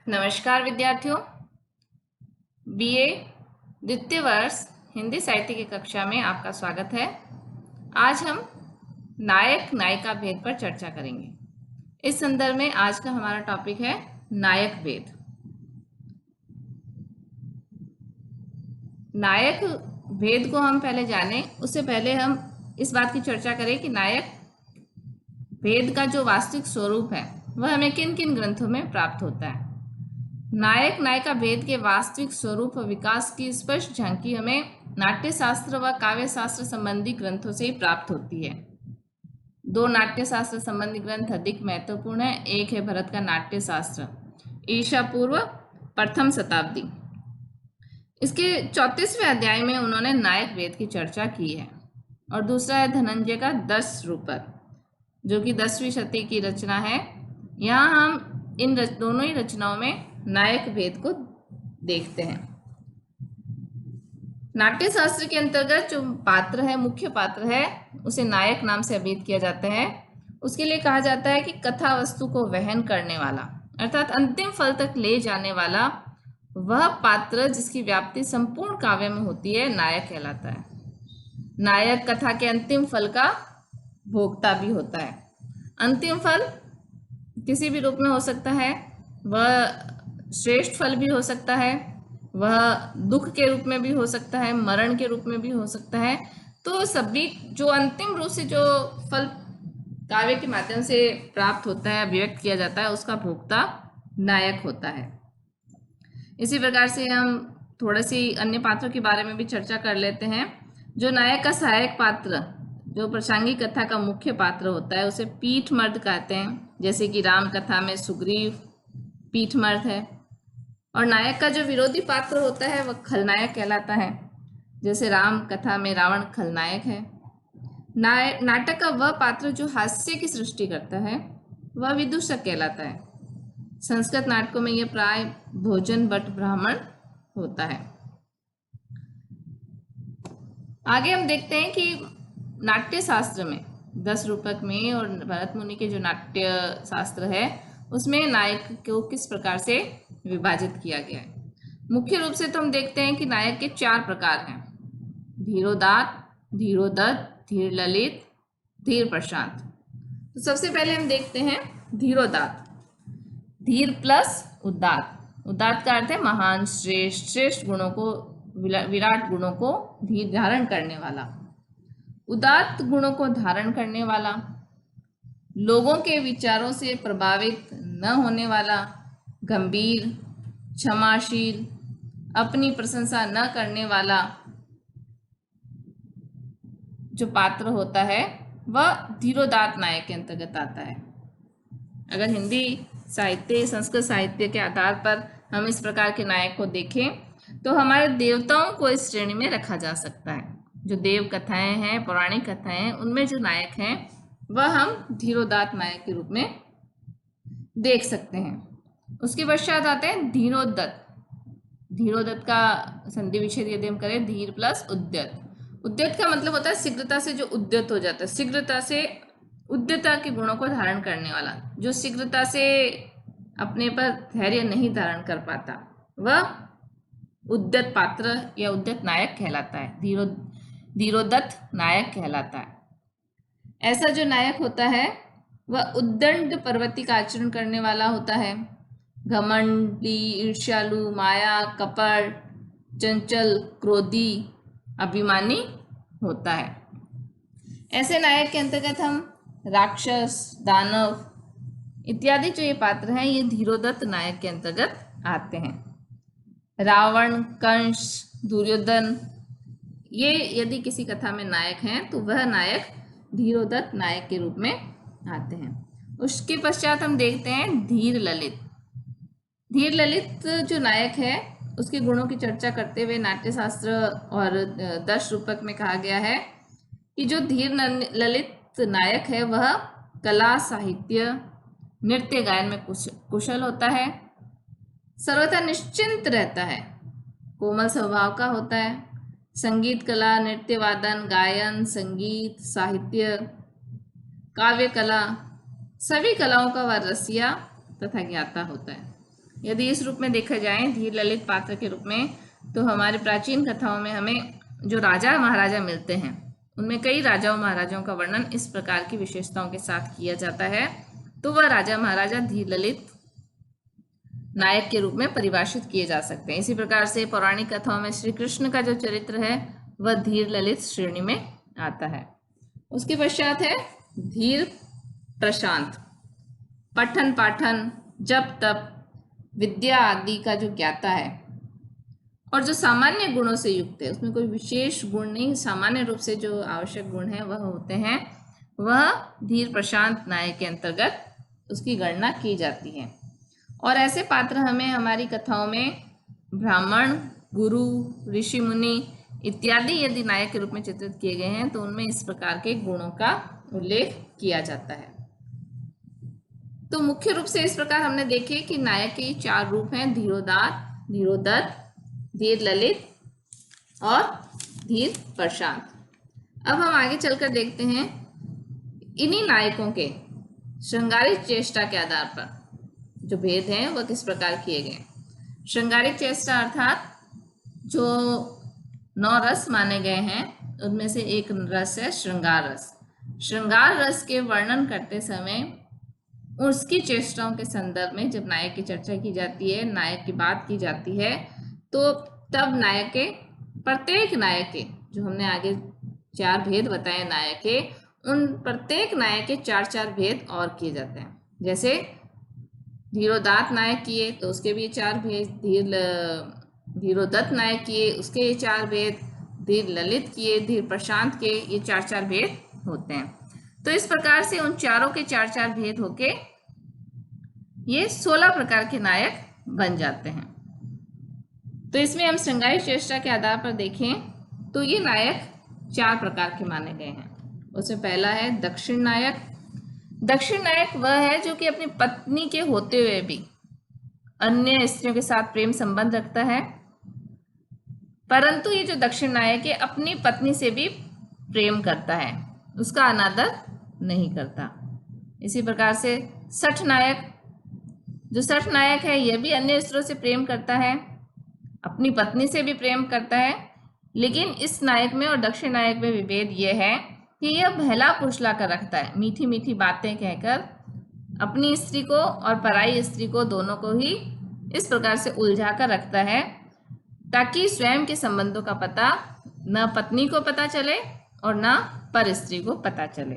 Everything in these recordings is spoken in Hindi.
नमस्कार विद्यार्थियों। बीए द्वितीय वर्ष हिंदी साहित्य की कक्षा में आपका स्वागत है। आज हम नायक नायिका भेद पर चर्चा करेंगे। इस संदर्भ में आज का हमारा टॉपिक है नायक भेद। नायक भेद को हम पहले जानें, उससे पहले हम इस बात की चर्चा करें कि नायक भेद का जो वास्तविक स्वरूप है वह हमें किन किन ग्रंथों में प्राप्त होता है। नायक नायिका भेद के वास्तविक स्वरूप व विकास की स्पष्ट झांकी हमें नाट्य शास्त्र व काव्य शास्त्र संबंधी ग्रंथों से ही प्राप्त होती है। दो नाट्य शास्त्र संबंधी ग्रंथ अधिक महत्वपूर्ण है। एक है भरत का नाट्य शास्त्र, ईसा पूर्व प्रथम शताब्दी। इसके 34वें अध्याय में उन्होंने नायक भेद की चर्चा की है। और दूसरा है धनंजय का 10 रूपक, जो कि 10वीं शती की रचना है। यहाँ हम इन दोनों ही रचनाओं में नायक भेद को देखते हैं। नाट्य शास्त्र के अंतर्गत जो पात्र है, मुख्य पात्र है, उसे नायक नाम से अभिहित किया जाता है। उसके लिए कहा जाता है कि कथा वस्तु को वहन करने वाला, अर्थात अंतिम फल तक ले जाने वाला वह पात्र जिसकी व्याप्ति संपूर्ण काव्य में होती है, नायक कहलाता है। नायक कथा के अंतिम फल का भोक्ता भी होता है। अंतिम फल किसी भी रूप में हो सकता है, वह श्रेष्ठ फल भी हो सकता है, वह दुख के रूप में भी हो सकता है, मरण के रूप में भी हो सकता है। तो सभी जो अंतिम रूप से जो फल काव्य के माध्यम से प्राप्त होता है, अभिव्यक्त किया जाता है, उसका भोक्ता नायक होता है। इसी प्रकार से हम थोड़ी सी अन्य पात्रों के बारे में भी चर्चा कर लेते हैं। जो नायक का सहायक पात्र, जो प्रासंगिक कथा का मुख्य पात्र होता है, उसे पीठमर्द कहते हैं। जैसे कि राम कथा में सुग्रीव पीठमर्द है। और नायक का जो विरोधी पात्र होता है वह खलनायक कहलाता है। जैसे राम कथा में रावण खलनायक है। नाटक का वह पात्र जो हास्य की सृष्टि करता है वह विदूषक कहलाता है। संस्कृत नाटकों में यह प्राय भोजन भट्ट ब्राह्मण होता है। आगे हम देखते हैं कि नाट्य शास्त्र में 10 रूपक में और भरत मुनि के जो नाट्य शास्त्र है उसमें नायक को किस प्रकार से विभाजित किया गया है। मुख्य रूप से तो हम देखते हैं कि नायक के 4 प्रकार हैं: धीरोदात, धीरोदत्त, धीर ललित, धीर प्रशांत। तो सबसे पहले हम देखते हैं धीरोदात। धीर प्लस उदात। उदात का अर्थ है महान, श्रेष्ठ, श्रेष्ठ गुणों को, विराट गुणों को धीर धारण करने वाला। उदात्त गुणों को धारण करने वाला, लोगों के विचारों से प्रभावित न होने वाला, गंभीर, क्षमाशील, अपनी प्रशंसा न करने वाला जो पात्र होता है वह धीरोदात्त नायक के अंतर्गत आता है। अगर हिंदी साहित्य, संस्कृत साहित्य के आधार पर हम इस प्रकार के नायक को देखें तो हमारे देवताओं को इस श्रेणी में रखा जा सकता है। जो देव कथाएं हैं, पौराणिक कथाएं हैं, उनमें जो नायक हैं वह हम धीरोदात्त नायक के रूप में देख सकते हैं। उसके पश्चात आते हैं धीरोदत्त। धीरोदत्त का संधि विच्छेद यदि हम करें, धीर प्लस उद्यत। उद्यत का मतलब होता है शीघ्रता से जो उद्यत हो जाता है, शीघ्रता से उद्यता के गुणों को धारण करने वाला। जो शीघ्रता से अपने पर धैर्य नहीं धारण कर पाता वह उद्यत पात्र या उद्यत नायक कहलाता है, धीरोदत्त नायक कहलाता है। ऐसा जो नायक होता है वह उद्दंड पर्वती का आचरण करने वाला होता है। घमंडी, ईर्ष्यालु, माया, कपट, चंचल, क्रोधी, अभिमानी होता है। ऐसे नायक के अंतर्गत हम राक्षस, दानव इत्यादि जो ये पात्र हैं ये धीरोदत्त नायक के अंतर्गत आते हैं। रावण, कंस, दुर्योधन ये यदि किसी कथा में नायक हैं तो वह नायक धीरोदत्त नायक के रूप में आते हैं। उसके पश्चात हम देखते हैं धीर ललित। धीर ललित जो नायक है उसके गुणों की चर्चा करते हुए नाट्य शास्त्र और 10 रूपक में कहा गया है कि जो धीर ललित नायक है वह कला, साहित्य, नृत्य, गायन में कुशल होता है, सर्वथा निश्चिंत रहता है, कोमल स्वभाव का होता है, संगीत कला, नृत्य वादन, गायन, संगीत, साहित्य, काव्य कला, सभी कलाओं का वह रसिया तथा ज्ञाता होता है। यदि इस रूप में देखा जाए धीर ललित पात्र के रूप में, तो हमारी प्राचीन कथाओं में हमें जो राजा महाराजा मिलते हैं उनमें कई राजाओं महाराजाओं का वर्णन इस प्रकार की विशेषताओं के साथ किया जाता है, तो वह राजा महाराजा धीर ललित नायक के रूप में परिभाषित किए जा सकते हैं। इसी प्रकार से पौराणिक कथाओं में श्री कृष्ण का जो चरित्र है वह धीर ललित श्रेणी में आता है। उसके पश्चात है धीर प्रशांत। पठन पाठन जप तप विद्या आदि का जो ज्ञाता है और जो सामान्य गुणों से युक्त है, उसमें कोई विशेष गुण नहीं, सामान्य रूप से जो आवश्यक गुण है वह होते हैं, वह धीर प्रशांत नायक के अंतर्गत उसकी गणना की जाती है। और ऐसे पात्र हमें हमारी कथाओं में ब्राह्मण, गुरु, ऋषि मुनि इत्यादि यदि नायक के रूप में चित्रित किए गए हैं तो उनमें इस प्रकार के गुणों का उल्लेख किया जाता है। तो मुख्य रूप से इस प्रकार हमने देखे कि नायक के 4 रूप हैं, धीरोदात, धीरोदत्त, धीर ललित और धीर प्रशांत। अब हम आगे चलकर देखते हैं इन्हीं नायकों के श्रृंगारिक चेष्टा के आधार पर जो भेद हैं वह किस प्रकार किए गए। श्रृंगारिक चेष्टा अर्थात जो 9 रस माने गए हैं उनमें से एक रस है श्रृंगार रस। श्रृंगार रस के वर्णन करते समय उसकी चेष्टाओं के संदर्भ में जब नायक की चर्चा की जाती है, नायक की बात की जाती है, तो तब नायक के प्रत्येक नायक के जो हमने आगे 4 भेद बताए नायक के, उन प्रत्येक नायक के 4 भेद और किए जाते हैं। जैसे धीरोदात नायक किए तो उसके भी 4 भेद, धीरोदत्त नायक किए उसके ये 4 भेद, धीर ललित किए, धीर प्रशांत के ये 4 भेद होते हैं। तो इस प्रकार से उन चारों के 4 भेद होके ये 16 प्रकार के नायक बन जाते हैं। तो इसमें हम श्रृंगारिक चेष्टा के आधार पर देखें तो ये नायक 4 प्रकार के माने गए हैं। उसमें पहला है दक्षिण नायक। दक्षिण नायक वह है जो कि अपनी पत्नी के होते हुए भी अन्य स्त्रियों के साथ प्रेम संबंध रखता है, परंतु ये जो दक्षिण नायक है अपनी पत्नी से भी प्रेम करता है, उसका अनादर नहीं करता। इसी प्रकार से सठ नायक, जो सठ नायक है यह भी अन्य स्त्रियों से प्रेम करता है, अपनी पत्नी से भी प्रेम करता है, लेकिन इस नायक में और दक्षिण नायक में विभेद यह है कि यह भला पुछला कर रखता है, मीठी मीठी बातें कहकर अपनी स्त्री को और पराई स्त्री को दोनों को ही इस प्रकार से उलझा कर रखता है ताकि स्वयं के संबंधों का पता न पत्नी को पता चले और न पर स्त्री को पता चले।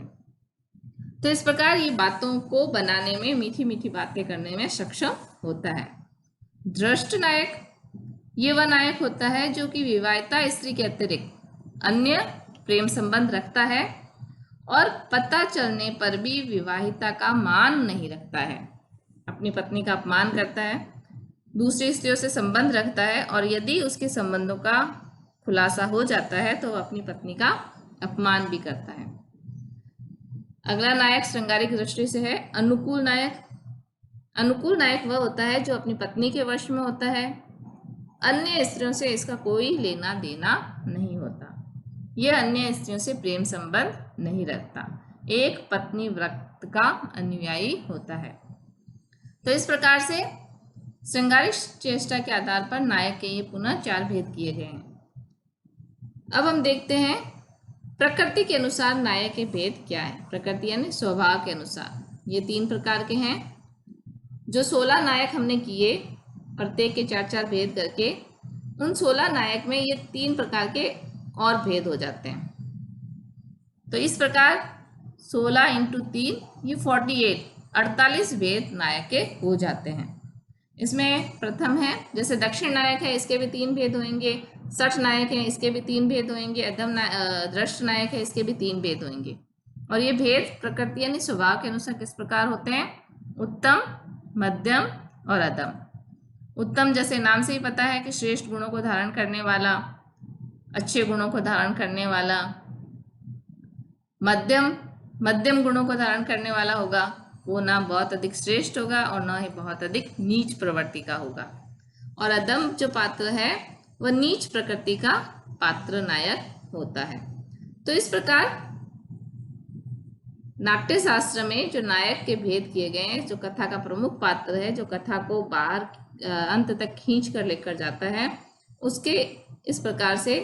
तो इस प्रकार ये बातों को बनाने में, मीठी मीठी बातें करने में सक्षम होता है। दृष्ट नायक, ये वह नायक होता है जो कि विवाहिता स्त्री के अतिरिक्त अन्य प्रेम संबंध रखता है और पता चलने पर भी विवाहिता का मान नहीं रखता है, अपनी पत्नी का अपमान करता है, दूसरी स्त्रियों से संबंध रखता है और यदि उसके संबंधों का खुलासा हो जाता है तो वह अपनी पत्नी का अपमान भी करता है। अगला नायक श्रृंगारिक दृष्टि से है अनुकूल नायक। अनुकूल नायक वह होता है जो अपनी पत्नी के वश में होता है, अन्य स्त्रियों से इसका कोई लेना देना नहीं होता, यह अन्य स्त्रियों से प्रेम संबंध नहीं रखता, एक पत्नी व्रत का अनुयायी होता है। तो इस प्रकार से श्रृंगारिक चेष्टा के आधार पर नायक के ये पुनः 4 भेद किए गए हैं। अब हम देखते हैं प्रकृति के अनुसार नायक के भेद क्या है। प्रकृति यानी स्वभाव के अनुसार ये 3 प्रकार के हैं। जो 16 नायक हमने किए प्रत्येक के 4 भेद करके, उन 16 नायक में ये 3 प्रकार के और भेद हो जाते हैं। तो इस प्रकार 16 × 3 ये 48 भेद नायक के हो जाते हैं। इसमें प्रथम है जैसे दक्षिण नायक है, इसके भी 3 भेद होंगे, सठ नायक है इसके भी 3 भेद होंगे, दृष्ट नायक है इसके भी 3 भेद होंगे। और ये भेद प्रकृति यानी स्वभाव के अनुसार किस प्रकार होते हैं, उत्तम, मध्यम और अधम। उत्तम जैसे नाम से ही पता है कि श्रेष्ठ गुणों को धारण करने वाला, अच्छे गुणों को धारण करने वाला। मध्यम गुणों को धारण करने वाला होगा, वो ना बहुत अधिक श्रेष्ठ होगा और ना ही बहुत अधिक नीच प्रवृत्ति का होगा। और अधम जो पात्र है वह नीच प्रकृति का पात्र नायक होता है। तो इस प्रकार नाट्य शास्त्र में जो नायक के भेद किए गए हैं, जो कथा का प्रमुख पात्र है, जो कथा को बाहर अंत तक खींच कर लेकर जाता है, उसके इस प्रकार से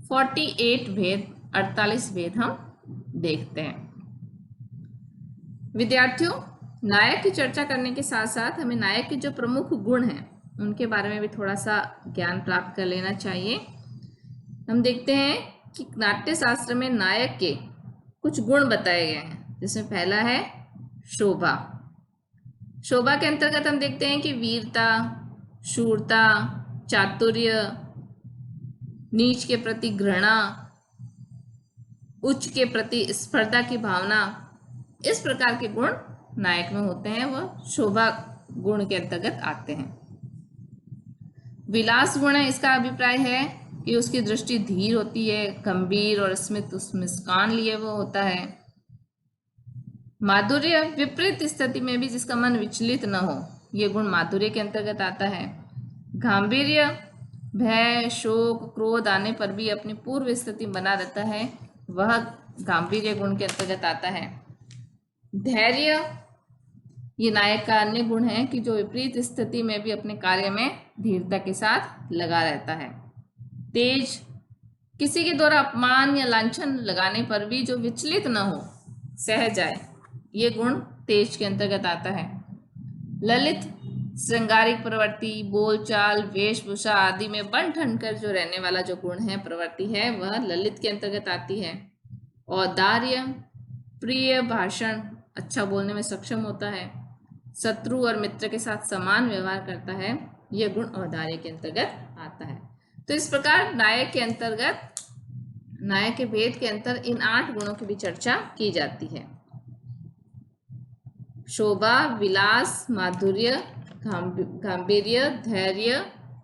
48 भेद 48 भेद हम देखते हैं। विद्यार्थियों, नायक की चर्चा करने के साथ साथ हमें नायक के जो प्रमुख गुण हैं उनके बारे में भी थोड़ा सा ज्ञान प्राप्त कर लेना चाहिए। हम देखते हैं कि नाट्य शास्त्र में नायक के कुछ गुण बताए गए हैं, जिसमें पहला है शोभा। शोभा के अंतर्गत हम देखते हैं कि वीरता, शूरता, चातुर्य, नीच के प्रति घृणा, उच्च के प्रति स्पर्धा की भावना, इस प्रकार के गुण नायक में होते हैं, वह शोभा गुण के अंतर्गत आते हैं। विलास गुण है, इसका अभिप्राय है कि उसकी दृष्टि धीर होती है, गंभीर और स्मित मुस्कान लिए वो होता है। माधुर्य, विपरीत स्थिति में भी जिसका मन विचलित न हो, ये गुण माधुर्य के अंतर्गत आता है। गांभीर्य, भय, शोक, क्रोध आने पर भी अपनी पूर्व स्थिति बना रहता है, वह गांभीर्य गुण के अंतर्गत आता है। धैर्य, ये नायक का अन्य गुण है कि जो विपरीत स्थिति में भी अपने कार्य में धीरता के साथ लगा रहता है। तेज, किसी के द्वारा अपमान या लांछन लगाने पर भी जो विचलित न हो, सह जाए, ये गुण तेज के अंतर्गत आता है। ललित, श्रृंगारिक प्रवृत्ति, बोलचाल, वेशभूषा आदि में बन ठन कर जो रहने वाला जो गुण है, प्रवृत्ति है, वह ललित के अंतर्गत आती है। औदार्य, प्रिय भाषण, अच्छा बोलने में सक्षम होता है, शत्रु और मित्र के साथ समान व्यवहार करता है, यह गुण औदार्य के अंतर्गत आता है। तो इस प्रकार नायक के अंतर्गत, नायक के भेद के अंतर इन 8 गुणों की भी चर्चा की जाती है। शोभा, विलास, माधुर्य, गांभीर्य, धैर्य,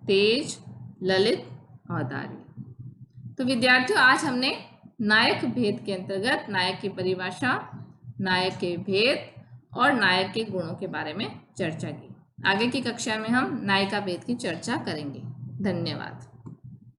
तेज, ललित, औदार्य। तो विद्यार्थियों, आज हमने नायक भेद के अंतर्गत नायक की परिभाषा, नायक के भेद और नायक के गुणों के बारे में चर्चा की। आगे की कक्षा में हम नायिका भेद की चर्चा करेंगे। धन्यवाद।